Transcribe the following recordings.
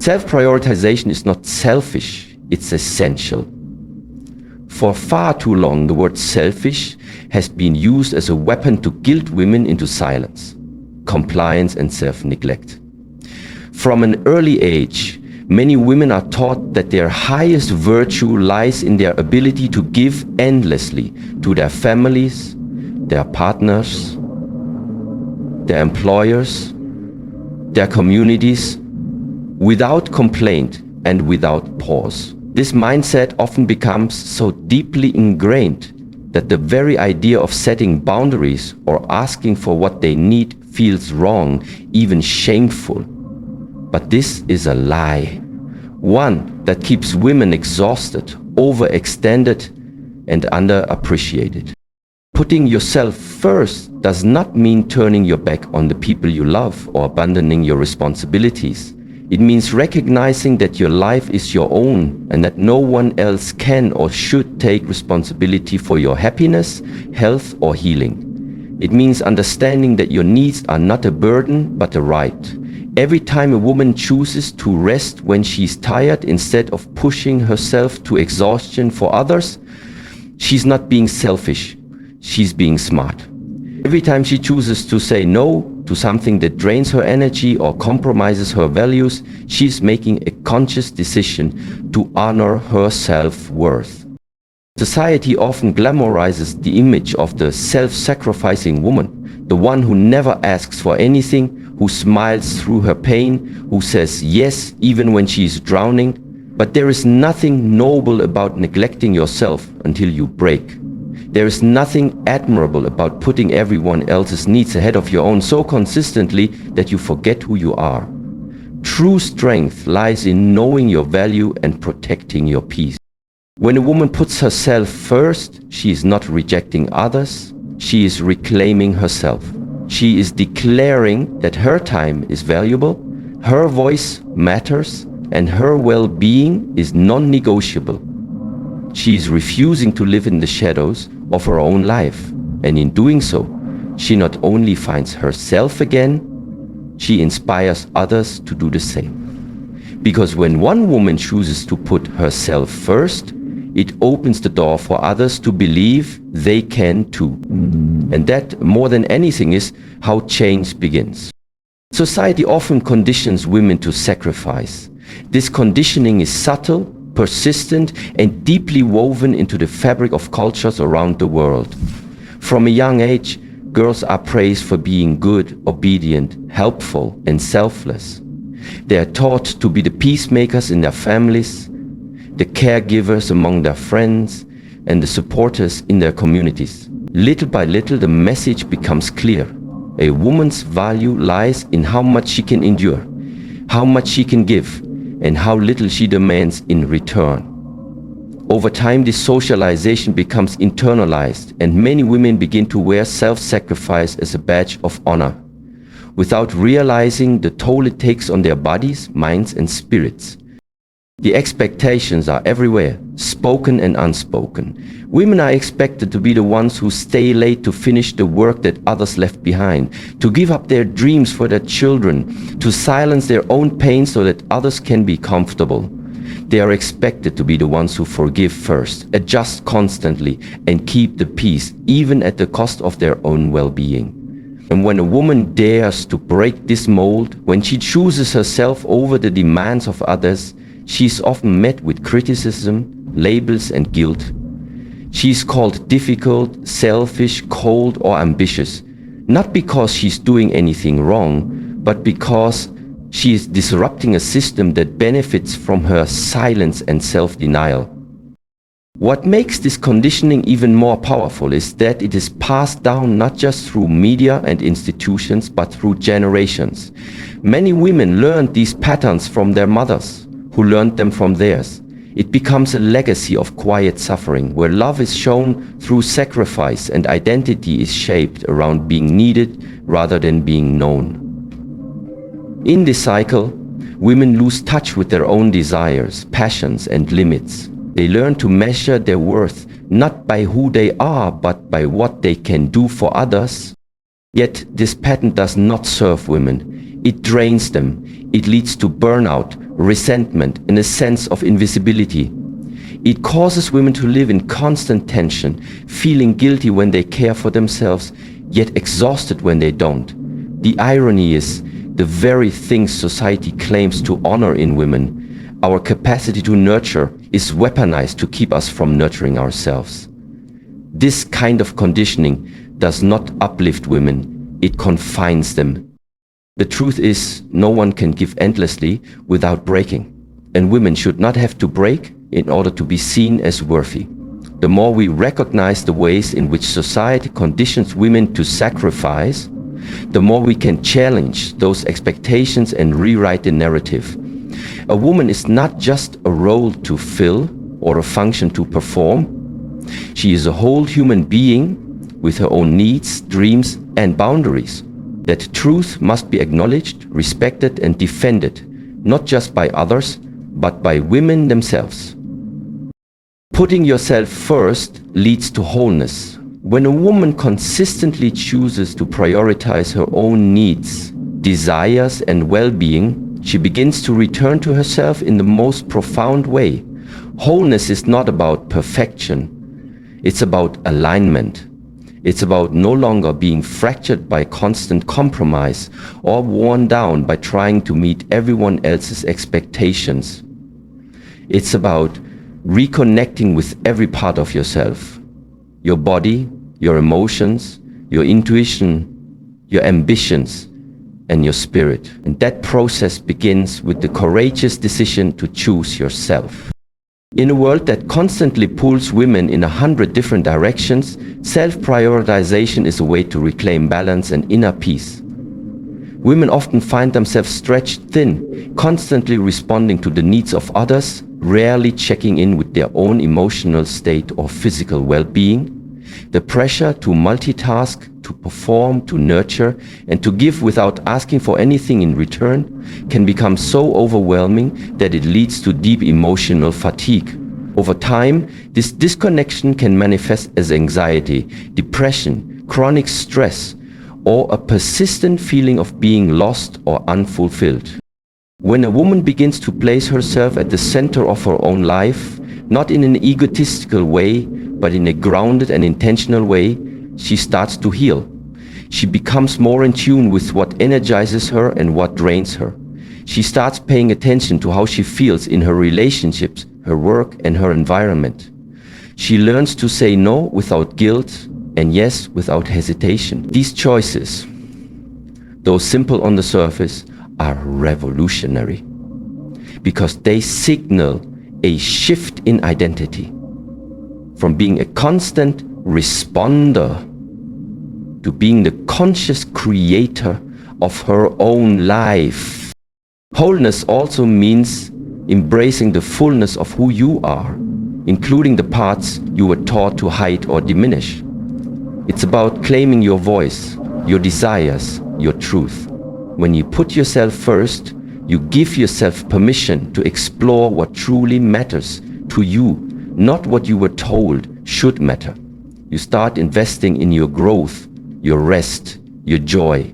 Self-prioritization is not selfish, it's essential. For far too long, the word selfish has been used as a weapon to guilt women into silence, compliance, and self-neglect. From an early age, many women are taught that their highest virtue lies in their ability to give endlessly to their families, their partners, their employers, their communities, without complaint and without pause. This mindset often becomes so deeply ingrained that the very idea of setting boundaries or asking for what they need feels wrong, even shameful. But this is a lie, one that keeps women exhausted, overextended, and underappreciated. Putting yourself first does not mean turning your back on the people you love or abandoning your responsibilities. It means recognizing that your life is your own and that no one else can or should take responsibility for your happiness, health, or healing. It means understanding that your needs are not a burden, but a right. Every time a woman chooses to rest when she's tired instead of pushing herself to exhaustion for others, she's not being selfish, she's being smart. Every time she chooses to say no to something that drains her energy or compromises her values, she's making a conscious decision to honor her self-worth. Society often glamorizes the image of the self-sacrificing woman, the one who never asks for anything, who smiles through her pain, who says yes even when she's drowning. But there is nothing noble about neglecting yourself until you break. There is nothing admirable about putting everyone else's needs ahead of your own so consistently that you forget who you are. True strength lies in knowing your value and protecting your peace. When a woman puts herself first, she is not rejecting others, she is reclaiming herself. She is declaring that her time is valuable, her voice matters, and her well-being is non-negotiable. She is refusing to live in the shadows of her own life, and in doing so, she not only finds herself again, she inspires others to do the same. Because when one woman chooses to put herself first, it opens the door for others to believe they can too. And that, more than anything, is how change begins. Society often conditions women to sacrifice. This conditioning is subtle, persistent, and deeply woven into the fabric of cultures around the world. From a young age, girls are praised for being good, obedient, helpful, and selfless. They are taught to be the peacemakers in their families, the caregivers among their friends, and the supporters in their communities. Little by little, the message becomes clear. A woman's value lies in how much she can endure, how much she can give, and how little she demands in return. Over time, this socialization becomes internalized, and many women begin to wear self-sacrifice as a badge of honor, without realizing the toll it takes on their bodies, minds, and spirits. The expectations are everywhere, spoken and unspoken. Women are expected to be the ones who stay late to finish the work that others left behind, to give up their dreams for their children, to silence their own pain so that others can be comfortable. They are expected to be the ones who forgive first, adjust constantly, and keep the peace, even at the cost of their own well-being. And when a woman dares to break this mold, when she chooses herself over the demands of others, she is often met with criticism, labels, and guilt. She is called difficult, selfish, cold, or ambitious, not because she's doing anything wrong, but because she is disrupting a system that benefits from her silence and self-denial. What makes this conditioning even more powerful is that it is passed down not just through media and institutions, but through generations. Many women learned these patterns from their mothers, who learned them from theirs. It becomes a legacy of quiet suffering, where love is shown through sacrifice and identity is shaped around being needed rather than being known. In this cycle, women lose touch with their own desires, passions, and limits. They learn to measure their worth not by who they are, but by what they can do for others. Yet this pattern does not serve women. It drains them. It leads to burnout, resentment, and a sense of invisibility. It causes women to live in constant tension, feeling guilty when they care for themselves, yet exhausted when they don't. The irony is, the very things society claims to honor in women, our capacity to nurture, is weaponized to keep us from nurturing ourselves. This kind of conditioning does not uplift women, it confines them. The truth is, no one can give endlessly without breaking, and women should not have to break in order to be seen as worthy. The more we recognize the ways in which society conditions women to sacrifice, the more we can challenge those expectations and rewrite the narrative. A woman is not just a role to fill or a function to perform. She is a whole human being with her own needs, dreams, and boundaries. That truth must be acknowledged, respected, and defended, not just by others, but by women themselves. Putting yourself first leads to wholeness. When a woman consistently chooses to prioritize her own needs, desires, and well-being, she begins to return to herself in the most profound way. Wholeness is not about perfection. It's about alignment. It's about no longer being fractured by constant compromise or worn down by trying to meet everyone else's expectations. It's about reconnecting with every part of yourself. Your body, your emotions, your intuition, your ambitions, and your spirit. And that process begins with the courageous decision to choose yourself. In a world that constantly pulls women in 100 different directions, self-prioritization is a way to reclaim balance and inner peace. Women often find themselves stretched thin, constantly responding to the needs of others, rarely checking in with their own emotional state or physical well-being. The pressure to multitask, to perform, to nurture, and to give without asking for anything in return can become so overwhelming that it leads to deep emotional fatigue. Over time, this disconnection can manifest as anxiety, depression, chronic stress, or a persistent feeling of being lost or unfulfilled. When a woman begins to place herself at the center of her own life, not in an egotistical way, but in a grounded and intentional way, she starts to heal. She becomes more in tune with what energizes her and what drains her. She starts paying attention to how she feels in her relationships, her work, and her environment. She learns to say no without guilt and yes without hesitation. These choices, though simple on the surface, are revolutionary because they signal a shift in identity from being a constant responder to being the conscious creator of her own life. Wholeness also means embracing the fullness of who you are, including the parts you were taught to hide or diminish. It's about claiming your voice, your desires, your truth. When you put yourself first, you give yourself permission to explore what truly matters to you, not what you were told should matter. You start investing in your growth, your rest, your joy.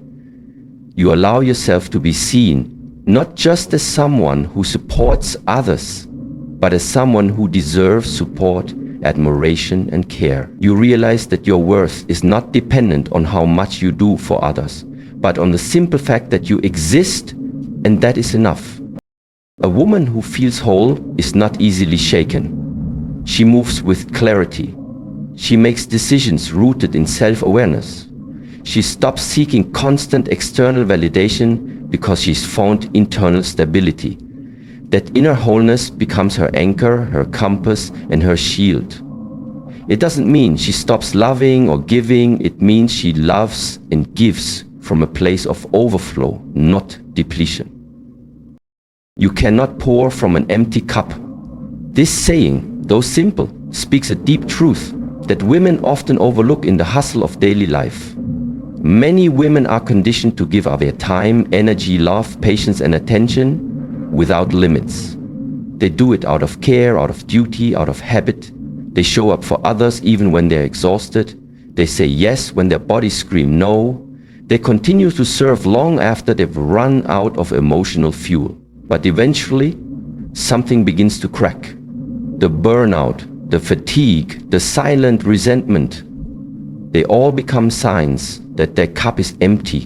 You allow yourself to be seen, not just as someone who supports others, but as someone who deserves support, admiration, and care. You realize that your worth is not dependent on how much you do for others, but on the simple fact that you exist, and that is enough. A woman who feels whole is not easily shaken. She moves with clarity. She makes decisions rooted in self-awareness. She stops seeking constant external validation because she's found internal stability. That inner wholeness becomes her anchor, her compass, and her shield. It doesn't mean she stops loving or giving. It means she loves and gives from a place of overflow, not depletion. You cannot pour from an empty cup. This saying, though simple, speaks a deep truth that women often overlook in the hustle of daily life. Many women are conditioned to give of their time, energy, love, patience, and attention without limits. They do it out of care, out of duty, out of habit. They show up for others even when they're exhausted. They say yes when their bodies scream no. They continue to serve long after they've run out of emotional fuel. But eventually, something begins to crack. The burnout, the fatigue, the silent resentment, they all become signs that their cup is empty,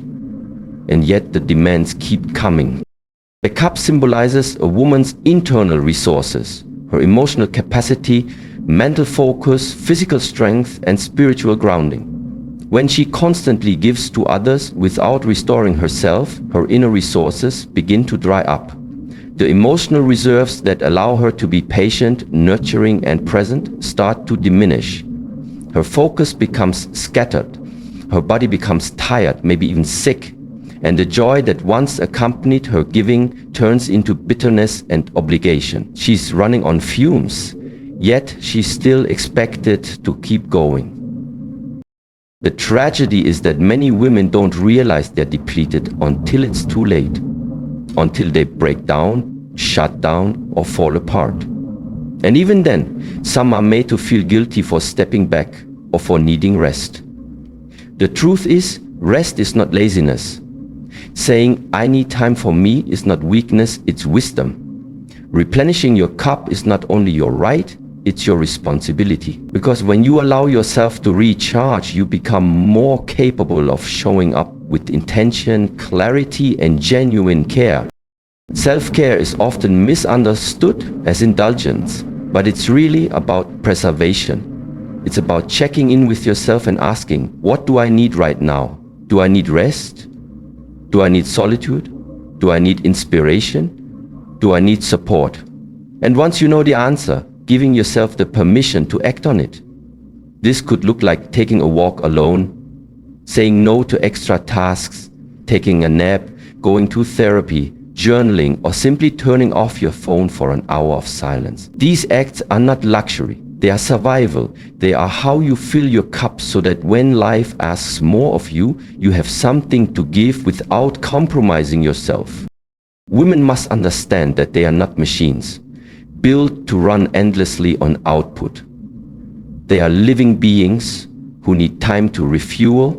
and yet the demands keep coming. The cup symbolizes a woman's internal resources, her emotional capacity, mental focus, physical strength, and spiritual grounding. When she constantly gives to others without restoring herself, her inner resources begin to dry up. The emotional reserves that allow her to be patient, nurturing, and present start to diminish. Her focus becomes scattered. Her body becomes tired, maybe even sick. And the joy that once accompanied her giving turns into bitterness and obligation. She's running on fumes, yet she's still expected to keep going. The tragedy is that many women don't realize they're depleted until it's too late, until they break down, shut down, or fall apart. And even then, some are made to feel guilty for stepping back or for needing rest. The truth is, rest is not laziness. Saying, "I need time for me" is not weakness, it's wisdom. Replenishing your cup is not only your right, it's your responsibility. Because when you allow yourself to recharge, you become more capable of showing up with intention, clarity, and genuine care. Self-care is often misunderstood as indulgence, but it's really about preservation. It's about checking in with yourself and asking, what do I need right now? Do I need rest? Do I need solitude? Do I need inspiration? Do I need support? And once you know the answer, giving yourself the permission to act on it. This could look like taking a walk alone, saying no to extra tasks, taking a nap, going to therapy, journaling, or simply turning off your phone for an hour of silence. These acts are not luxury. They are survival. They are how you fill your cup so that when life asks more of you, you have something to give without compromising yourself. Women must understand that they are not machines, built to run endlessly on output. They are living beings who need time to refuel,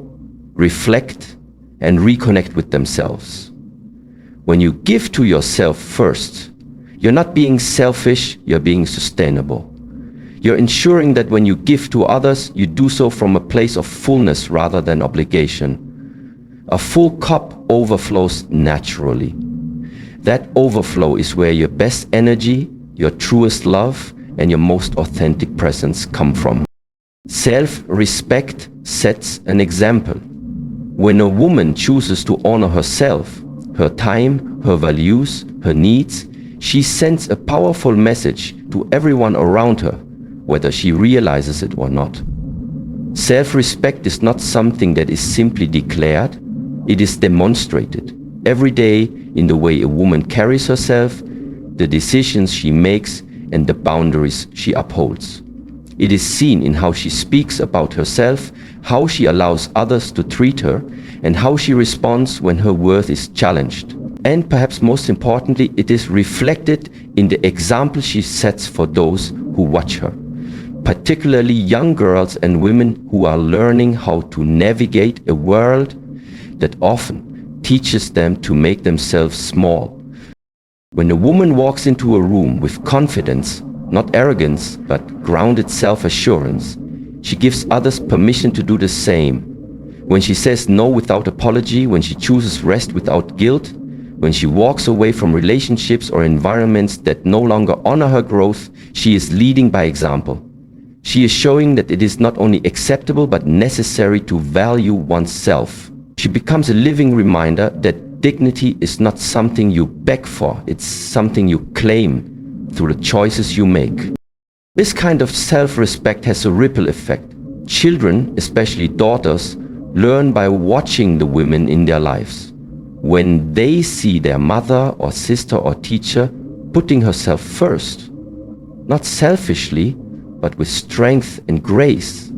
reflect, and reconnect with themselves. When you give to yourself first, you're not being selfish, you're being sustainable. You're ensuring that when you give to others, you do so from a place of fullness rather than obligation. A full cup overflows naturally. That overflow is where your best energy, your truest love, and your most authentic presence come from. Self-respect sets an example. When a woman chooses to honor herself, her time, her values, her needs, she sends a powerful message to everyone around her, whether she realizes it or not. Self-respect is not something that is simply declared, it is demonstrated every day in the way a woman carries herself, the decisions she makes, and the boundaries she upholds. It is seen in how she speaks about herself, how she allows others to treat her, and how she responds when her worth is challenged. And perhaps most importantly, it is reflected in the example she sets for those who watch her, particularly young girls and women who are learning how to navigate a world that often teaches them to make themselves small. When a woman walks into a room with confidence, not arrogance, but grounded self-assurance, she gives others permission to do the same. When she says no without apology, when she chooses rest without guilt, when she walks away from relationships or environments that no longer honor her growth, she is leading by example. She is showing that it is not only acceptable but necessary to value oneself. She becomes a living reminder that dignity is not something you beg for, it's something you claim through the choices you make. This kind of self-respect has a ripple effect. Children, especially daughters, learn by watching the women in their lives. When they see their mother or sister or teacher putting herself first, not selfishly, but with strength and grace,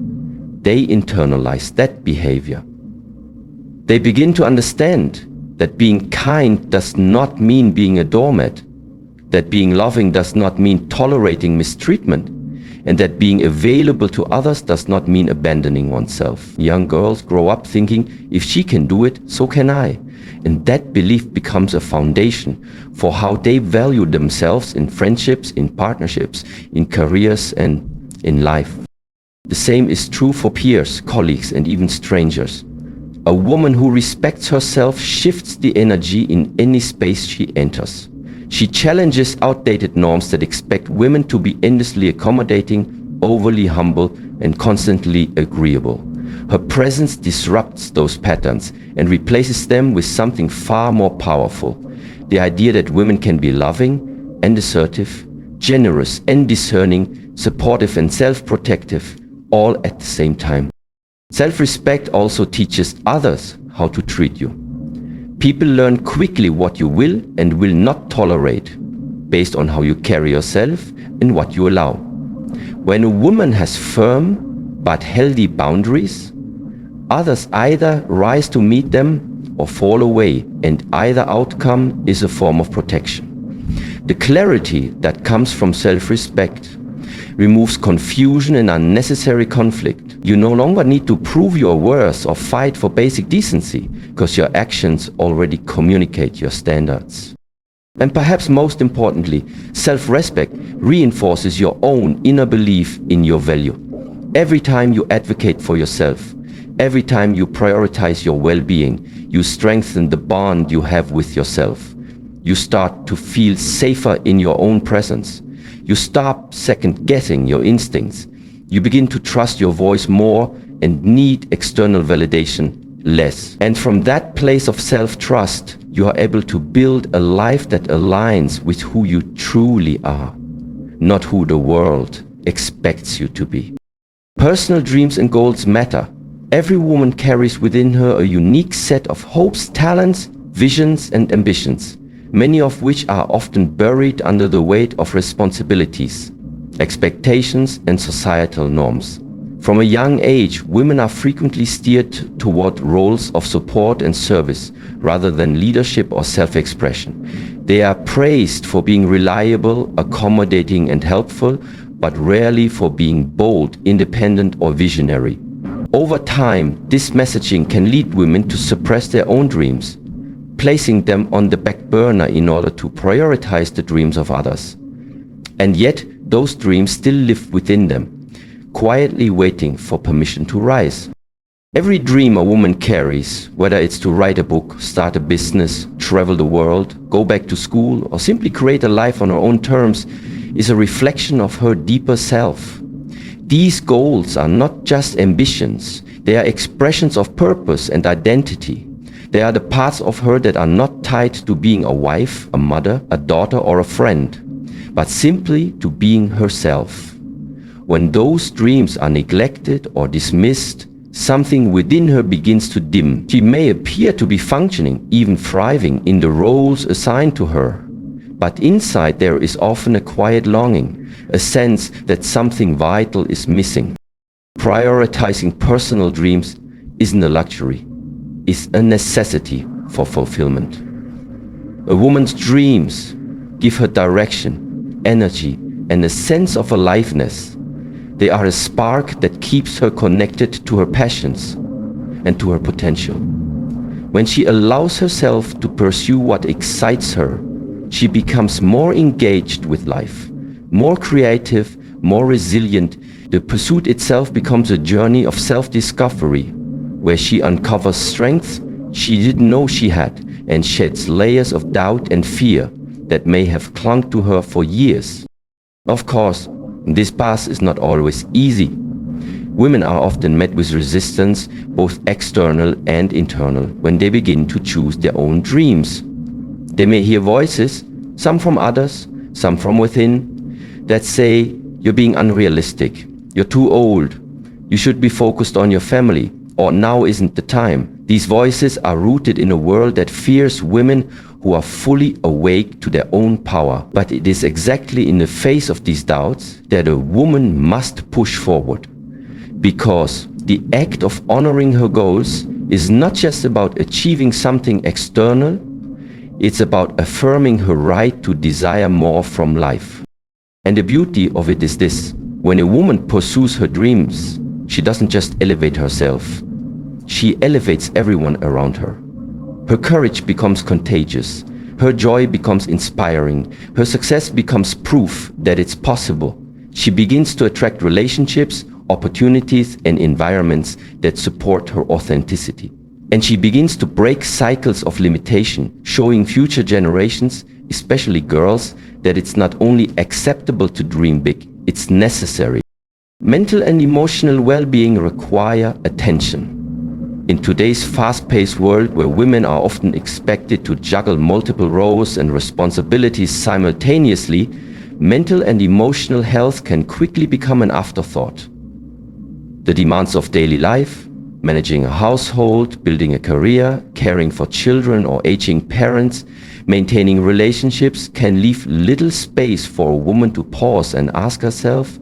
they internalize that behavior. They begin to understand that being kind does not mean being a doormat, that being loving does not mean tolerating mistreatment, and that being available to others does not mean abandoning oneself. Young girls grow up thinking, if she can do it, so can I. And that belief becomes a foundation for how they value themselves in friendships, in partnerships, in careers, and in life. The same is true for peers, colleagues, and even strangers. A woman who respects herself shifts the energy in any space she enters. She challenges outdated norms that expect women to be endlessly accommodating, overly humble, and constantly agreeable. Her presence disrupts those patterns and replaces them with something far more powerful. The idea that women can be loving and assertive, generous and discerning, supportive and self-protective, all at the same time. Self-respect also teaches others how to treat you. People learn quickly what you will and will not tolerate, based on how you carry yourself and what you allow. When a woman has firm but healthy boundaries, others either rise to meet them or fall away, and either outcome is a form of protection. The clarity that comes from self-respect removes confusion and unnecessary conflict. You no longer need to prove your worth or fight for basic decency, because your actions already communicate your standards. And perhaps most importantly, self-respect reinforces your own inner belief in your value. Every time you advocate for yourself, every time you prioritize your well-being, you strengthen the bond you have with yourself. You start to feel safer in your own presence. You stop second-guessing your instincts. You begin to trust your voice more and need external validation less. And from that place of self-trust, you are able to build a life that aligns with who you truly are, not who the world expects you to be. Personal dreams and goals matter. Every woman carries within her a unique set of hopes, talents, visions, and ambitions, many of which are often buried under the weight of responsibilities, expectations, and societal norms. From a young age, women are frequently steered toward roles of support and service rather than leadership or self-expression. They are praised for being reliable, accommodating, and helpful, but rarely for being bold, independent, or visionary. Over time, this messaging can lead women to suppress their own dreams, placing them on the back burner in order to prioritize the dreams of others. And yet, those dreams still live within them, quietly waiting for permission to rise. Every dream a woman carries, whether it's to write a book, start a business, travel the world, go back to school, or simply create a life on her own terms, is a reflection of her deeper self. These goals are not just ambitions, they are expressions of purpose and identity. They are the parts of her that are not tied to being a wife, a mother, a daughter, or a friend, but simply to being herself. When those dreams are neglected or dismissed, something within her begins to dim. She may appear to be functioning, even thriving, in the roles assigned to her. But inside there is often a quiet longing, a sense that something vital is missing. Prioritizing personal dreams isn't a luxury, it's a necessity for fulfillment. A woman's dreams give her direction, energy, and a sense of aliveness. They are a spark that keeps her connected to her passions and to her potential. When she allows herself to pursue what excites her, she becomes more engaged with life, more creative, more resilient. The pursuit itself becomes a journey of self-discovery, where she uncovers strengths she didn't know she had and sheds layers of doubt and fear that may have clung to her for years. Of course, this path is not always easy. Women are often met with resistance, both external and internal, when they begin to choose their own dreams. They may hear voices, some from others, some from within, that say, you're being unrealistic, you're too old, you should be focused on your family, or now isn't the time. These voices are rooted in a world that fears women who are fully awake to their own power. But it is exactly in the face of these doubts that a woman must push forward. Because the act of honoring her goals is not just about achieving something external, it's about affirming her right to desire more from life. And the beauty of it is this: When a woman pursues her dreams, she doesn't just elevate herself, she elevates everyone around her. Her courage becomes contagious, her joy becomes inspiring, her success becomes proof that it's possible. She begins to attract relationships, opportunities, and environments that support her authenticity. And she begins to break cycles of limitation, showing future generations, especially girls, that it's not only acceptable to dream big, it's necessary. Mental and emotional well-being require attention. In today's fast-paced world, where women are often expected to juggle multiple roles and responsibilities simultaneously, mental and emotional health can quickly become an afterthought. The demands of daily life, managing a household, building a career, caring for children or aging parents, maintaining relationships can leave little space for a woman to pause and ask herself,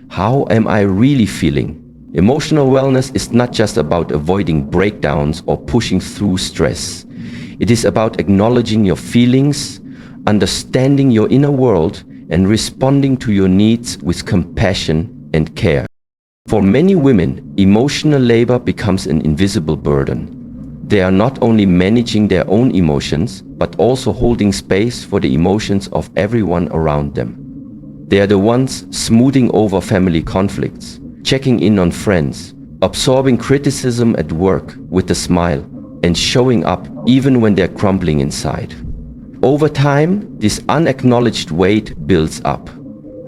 how am I really feeling? Emotional wellness is not just about avoiding breakdowns or pushing through stress. It is about acknowledging your feelings, understanding your inner world, and responding to your needs with compassion and care. For many women, emotional labor becomes an invisible burden. They are not only managing their own emotions, but also holding space for the emotions of everyone around them. They are the ones smoothing over family conflicts, checking in on friends, absorbing criticism at work with a smile, and showing up even when they're crumbling inside. Over time, this unacknowledged weight builds up.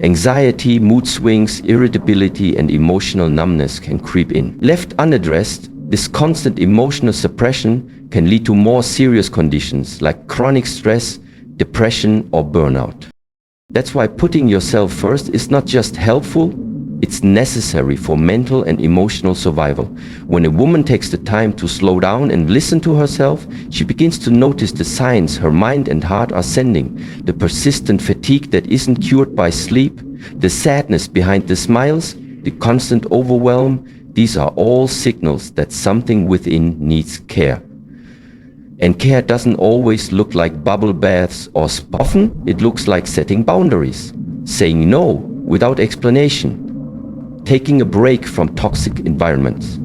Anxiety, mood swings, irritability, and emotional numbness can creep in. Left unaddressed, this constant emotional suppression can lead to more serious conditions like chronic stress, depression, or burnout. That's why putting yourself first is not just helpful, it's necessary for mental and emotional survival. When a woman takes the time to slow down and listen to herself, she begins to notice the signs her mind and heart are sending, the persistent fatigue that isn't cured by sleep, the sadness behind the smiles, the constant overwhelm. These are all signals that something within needs care. And care doesn't always look like bubble baths or spa. Often it looks like setting boundaries, saying no without explanation, taking a break from toxic environments,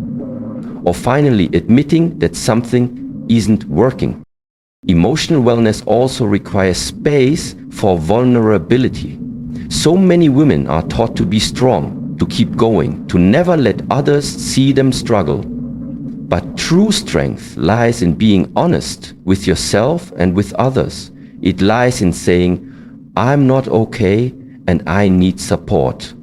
or finally admitting that something isn't working. Emotional wellness also requires space for vulnerability. So many women are taught to be strong, to keep going, to never let others see them struggle. But true strength lies in being honest with yourself and with others. It lies in saying, I'm not okay and I need support.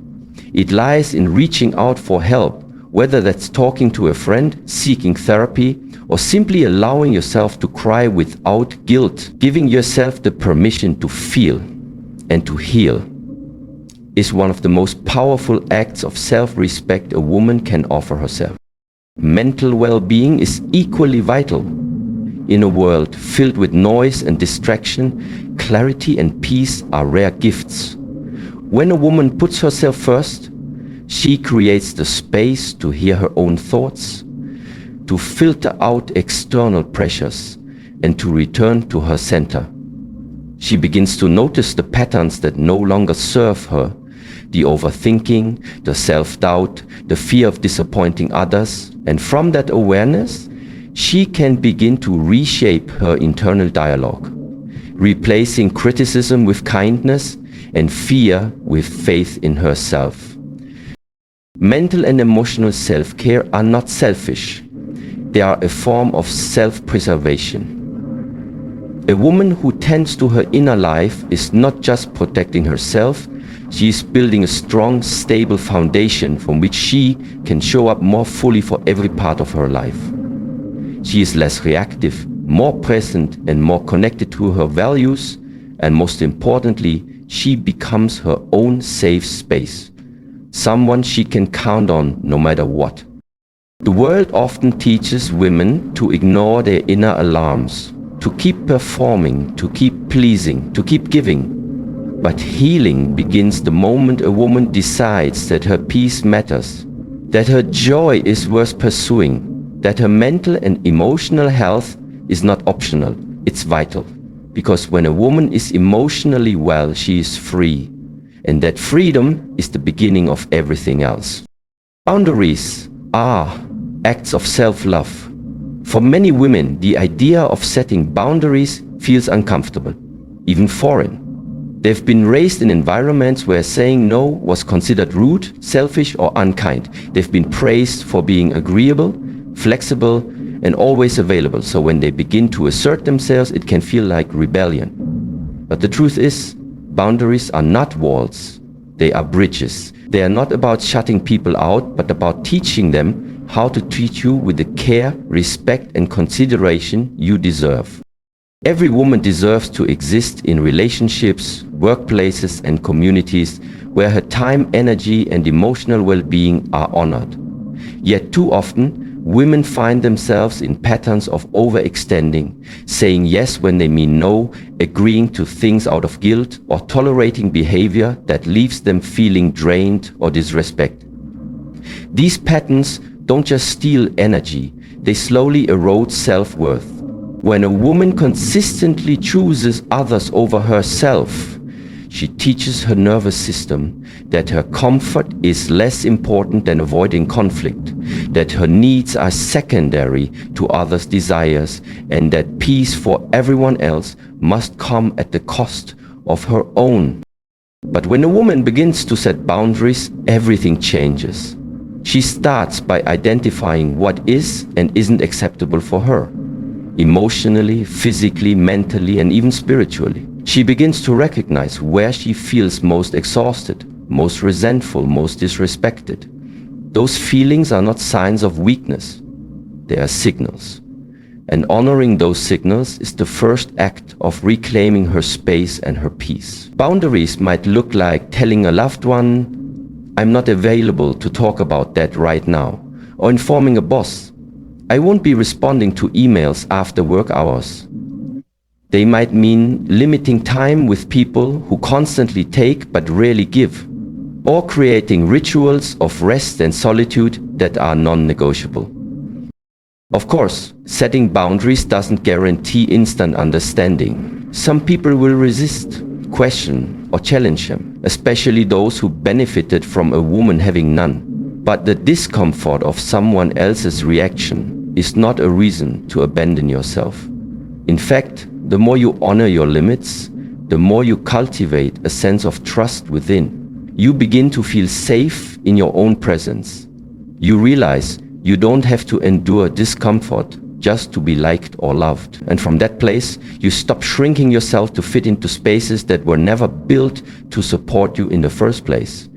It lies in reaching out for help, whether that's talking to a friend, seeking therapy, or simply allowing yourself to cry without guilt. Giving yourself the permission to feel and to heal is one of the most powerful acts of self-respect a woman can offer herself. Mental well-being is equally vital. In a world filled with noise and distraction, clarity and peace are rare gifts. When a woman puts herself first, she creates the space to hear her own thoughts, to filter out external pressures, and to return to her center. She begins to notice the patterns that no longer serve her, the overthinking, the self-doubt, the fear of disappointing others, and from that awareness, she can begin to reshape her internal dialogue, replacing criticism with kindness and fear with faith in herself. Mental and emotional self-care are not selfish. They are a form of self-preservation. A woman who tends to her inner life is not just protecting herself, she is building a strong, stable foundation from which she can show up more fully for every part of her life. She is less reactive, more present, and more connected to her values, and most importantly, she becomes her own safe space, someone she can count on no matter what. The world often teaches women to ignore their inner alarms, to keep performing, to keep pleasing, to keep giving. But healing begins the moment a woman decides that her peace matters, that her joy is worth pursuing, that her mental and emotional health is not optional, it's vital. Because when a woman is emotionally well, she is free. and that freedom is the beginning of everything else. Boundaries are acts of self-love. For many women, the idea of setting boundaries feels uncomfortable, even foreign. They've been raised in environments where saying no was considered rude, selfish, or unkind. They've been praised for being agreeable, flexible, and always available. So when they begin to assert themselves, it can feel like rebellion. But the truth is, boundaries are not walls. They are bridges. They are not about shutting people out, but about teaching them how to treat you with the care, respect, and consideration you deserve. Every woman deserves to exist in relationships, workplaces, and communities where her time, energy, and emotional well-being are honored. Yet too often, women find themselves in patterns of overextending, saying yes when they mean no, agreeing to things out of guilt, or tolerating behavior that leaves them feeling drained or disrespected. These patterns don't just steal energy, they slowly erode self-worth. When a woman consistently chooses others over herself, she teaches her nervous system that her comfort is less important than avoiding conflict, that her needs are secondary to others' desires, and that peace for everyone else must come at the cost of her own. But when a woman begins to set boundaries, everything changes. She starts by identifying what is and isn't acceptable for her, emotionally, physically, mentally, and even spiritually. She begins to recognize where she feels most exhausted, most resentful, most disrespected. Those feelings are not signs of weakness, they are signals. And honoring those signals is the first act of reclaiming her space and her peace. Boundaries might look like telling a loved one, "I'm not available to talk about that right now," or informing a boss, "I won't be responding to emails after work hours." They might mean limiting time with people who constantly take but rarely give, or creating rituals of rest and solitude that are non-negotiable. Of course, setting boundaries doesn't guarantee instant understanding. Some people will resist, question, or challenge them, especially those who benefited from a woman having none. But the discomfort of someone else's reaction is not a reason to abandon yourself. In fact, the more you honor your limits, the more you cultivate a sense of trust within. You begin to feel safe in your own presence. You realize you don't have to endure discomfort just to be liked or loved. And from that place, you stop shrinking yourself to fit into spaces that were never built to support you in the first place.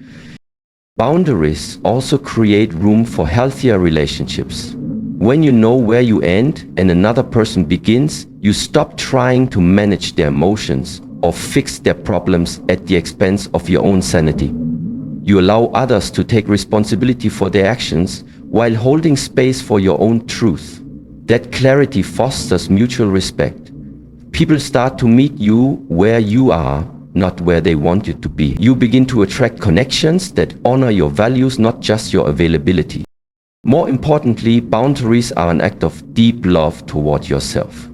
Boundaries also create room for healthier relationships. When you know where you end and another person begins, you stop trying to manage their emotions or fix their problems at the expense of your own sanity. You allow others to take responsibility for their actions while holding space for your own truth. That clarity fosters mutual respect. People start to meet you where you are, not where they want you to be. You begin to attract connections that honor your values, not just your availability. More importantly, boundaries are an act of deep love toward yourself.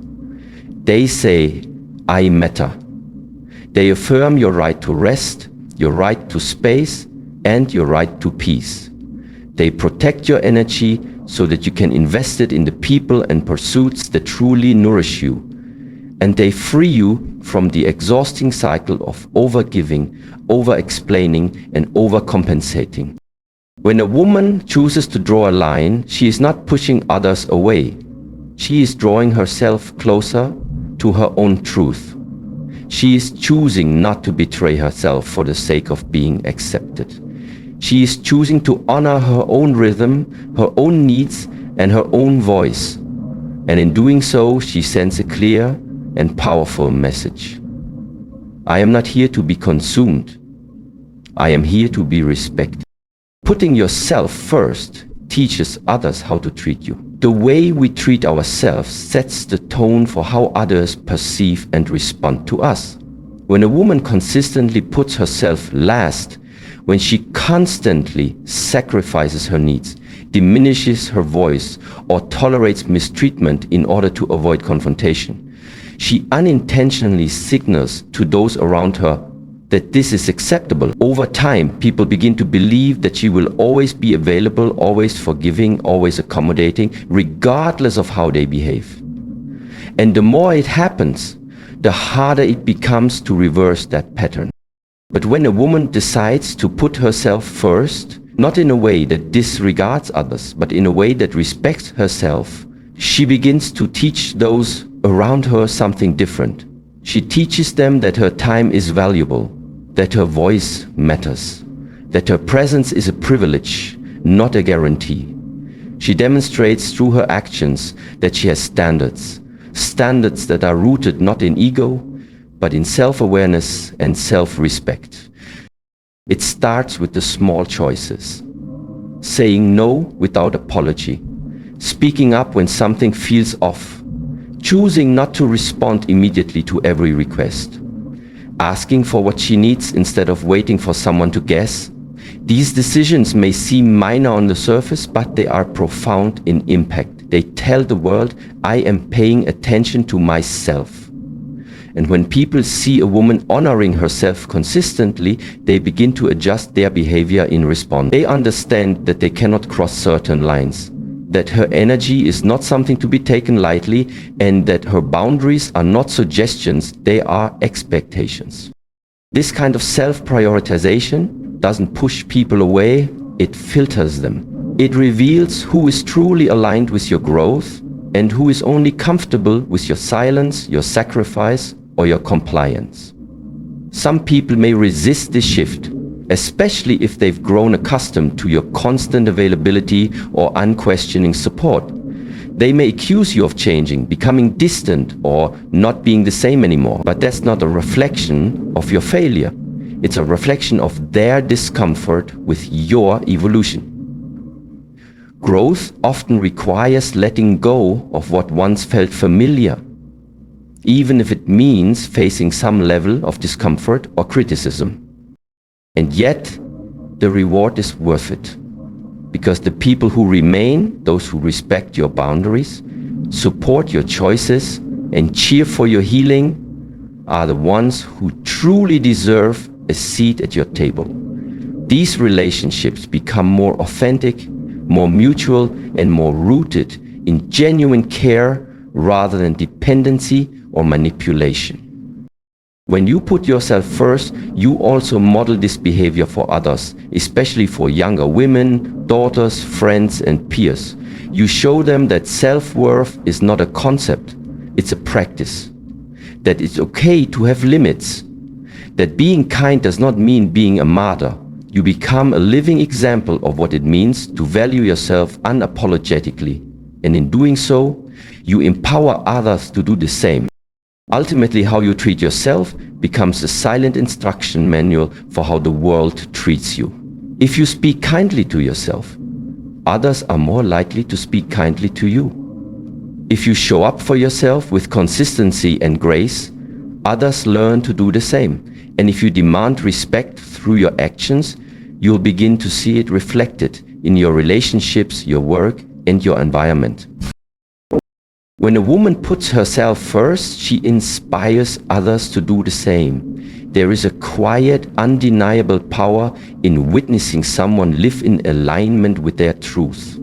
They say, "I matter." They affirm your right to rest, your right to space, and your right to peace. They protect your energy so that you can invest it in the people and pursuits that truly nourish you. And they free you from the exhausting cycle of overgiving, over-explaining, and overcompensating. When a woman chooses to draw a line, she is not pushing others away. She is drawing herself closer to her own truth. She is choosing not to betray herself for the sake of being accepted. She is choosing to honor her own rhythm, her own needs, and her own voice. And in doing so, she sends a clear and powerful message. I am not here to be consumed. I am here to be respected. Putting yourself first teaches others how to treat you. The way we treat ourselves sets the tone for how others perceive and respond to us. When a woman consistently puts herself last, when she constantly sacrifices her needs, diminishes her voice, or tolerates mistreatment in order to avoid confrontation, she unintentionally signals to those around her, that this is acceptable. Over time, people begin to believe that she will always be available, always forgiving, always accommodating, regardless of how they behave. And the more it happens, the harder it becomes to reverse that pattern. But when a woman decides to put herself first, not in a way that disregards others, but in a way that respects herself, she begins to teach those around her something different. She teaches them that her time is valuable, that her voice matters, that her presence is a privilege, not a guarantee. She demonstrates through her actions that she has standards that are rooted not in ego, but in self-awareness and self-respect. It starts with the small choices. Saying no without apology, speaking up when something feels off, choosing not to respond immediately to every request, asking for what she needs instead of waiting for someone to guess. These decisions may seem minor on the surface, but they are profound in impact. They tell the world, I am paying attention to myself. And when people see a woman honoring herself consistently, they begin to adjust their behavior in response. They understand that they cannot cross certain lines, that her energy is not something to be taken lightly, and that her boundaries are not suggestions, they are expectations. This kind of self-prioritization doesn't push people away, it filters them. It reveals who is truly aligned with your growth and who is only comfortable with your silence, your sacrifice, or your compliance. Some people may resist this shift, especially if they've grown accustomed to your constant availability or unquestioning support. They may accuse you of changing, becoming distant, or not being the same anymore. But that's not a reflection of your failure. It's a reflection of their discomfort with your evolution. Growth often requires letting go of what once felt familiar, even if it means facing some level of discomfort or criticism. And yet, the reward is worth it, because the people who remain, those who respect your boundaries, support your choices, and cheer for your healing, are the ones who truly deserve a seat at your table. These relationships become more authentic, more mutual, and more rooted in genuine care rather than dependency or manipulation. When you put yourself first, you also model this behavior for others, especially for younger women, daughters, friends, and peers. You show them that self-worth is not a concept, it's a practice. That it's okay to have limits. That being kind does not mean being a martyr. You become a living example of what it means to value yourself unapologetically. And in doing so, you empower others to do the same. Ultimately, how you treat yourself becomes a silent instruction manual for how the world treats you. If you speak kindly to yourself, others are more likely to speak kindly to you. If you show up for yourself with consistency and grace, others learn to do the same. And if you demand respect through your actions, you'll begin to see it reflected in your relationships, your work, and your environment. When a woman puts herself first, she inspires others to do the same. There is a quiet, undeniable power in witnessing someone live in alignment with their truth.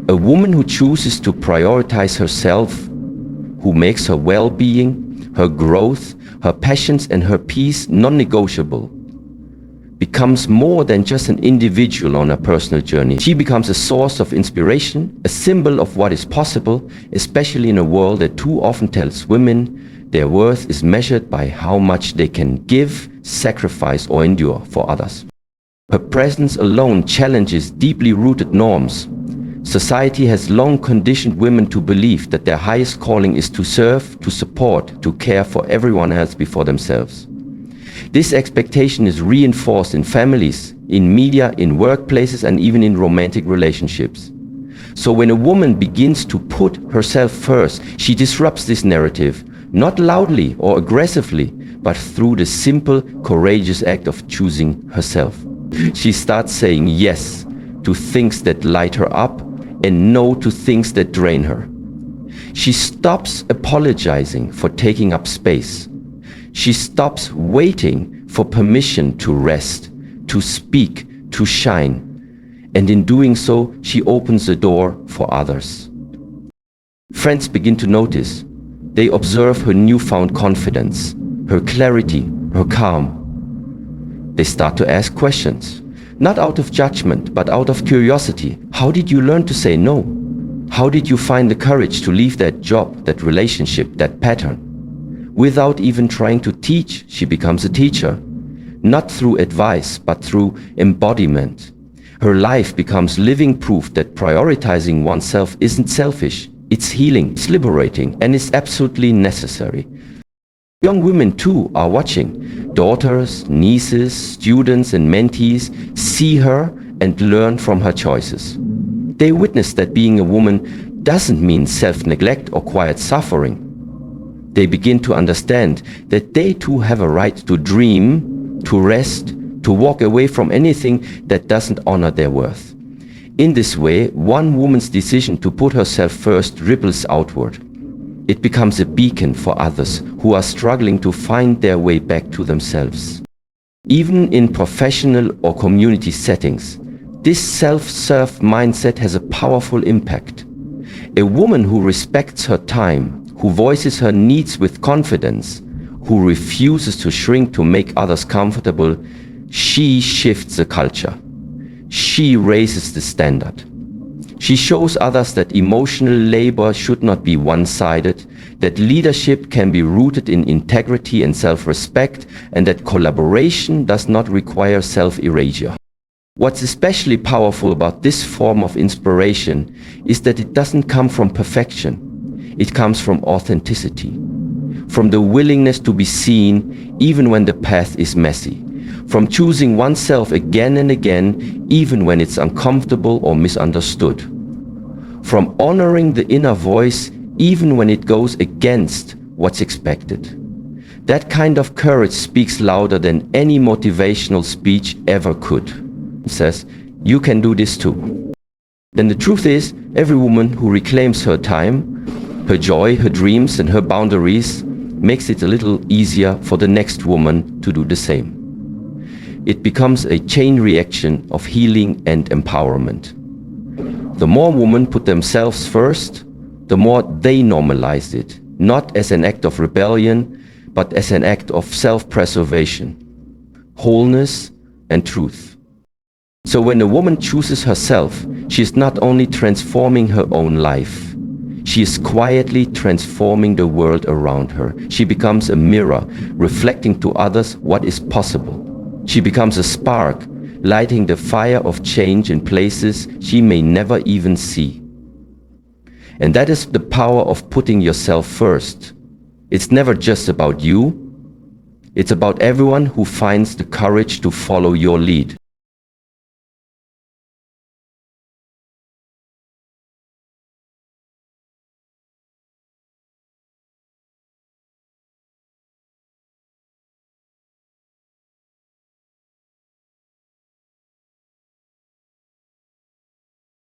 A woman who chooses to prioritize herself, who makes her well-being, her growth, her passions, and her peace non-negotiable, becomes more than just an individual on a personal journey. She becomes a source of inspiration, a symbol of what is possible, especially in a world that too often tells women their worth is measured by how much they can give, sacrifice, or endure for others. Her presence alone challenges deeply rooted norms. Society has long conditioned women to believe that their highest calling is to serve, to support, to care for everyone else before themselves. This expectation is reinforced in families, in media, in workplaces, and even in romantic relationships. So when a woman begins to put herself first, she disrupts this narrative, not loudly or aggressively, but through the simple, courageous act of choosing herself. She starts saying yes to things that light her up and no to things that drain her. She stops apologizing for taking up space. She stops waiting for for permission to rest, to speak, to shine. And in doing so, she opens the door for others. Friends begin to notice. They observe her newfound confidence, her clarity, her calm. They start to ask questions, not out of judgment, but out of curiosity. How did you learn to say no? How did you find the courage to leave that job, that relationship, that pattern? Without even trying to teach, she becomes a teacher. Not through advice, but through embodiment. Her life becomes living proof that prioritizing oneself isn't selfish. It's healing, it's liberating, and it's absolutely necessary. Young women too are watching. Daughters, nieces, students, and mentees see her and learn from her choices. They witness that being a woman doesn't mean self-neglect or quiet suffering. They begin to understand that they too have a right to dream, to rest, to walk away from anything that doesn't honor their worth. In this way, one woman's decision to put herself first ripples outward. It becomes a beacon for others who are struggling to find their way back to themselves. Even in professional or community settings, this self-serve mindset has a powerful impact. A woman who respects her time, who voices her needs with confidence, who refuses to shrink to make others comfortable, she shifts the culture. She raises the standard. She shows others that emotional labor should not be one-sided, that leadership can be rooted in integrity and self-respect, and that collaboration does not require self-erasure. What's especially powerful about this form of inspiration is that it doesn't come from perfection. It comes from authenticity, from the willingness to be seen even when the path is messy, from choosing oneself again and again even when it's uncomfortable or misunderstood, from honoring the inner voice even when it goes against what's expected. That kind of courage speaks louder than any motivational speech ever could. It says, you can do this too. Then the truth is, every woman who reclaims her time, her joy, her dreams, and her boundaries makes it a little easier for the next woman to do the same. It becomes a chain reaction of healing and empowerment. The more women put themselves first, the more they normalize it, not as an act of rebellion, but as an act of self-preservation, wholeness, and truth. So when a woman chooses herself, she is not only transforming her own life, she is quietly transforming the world around her. She becomes a mirror, reflecting to others what is possible. She becomes a spark, lighting the fire of change in places she may never even see. And that is the power of putting yourself first. It's never just about you. It's about everyone who finds the courage to follow your lead.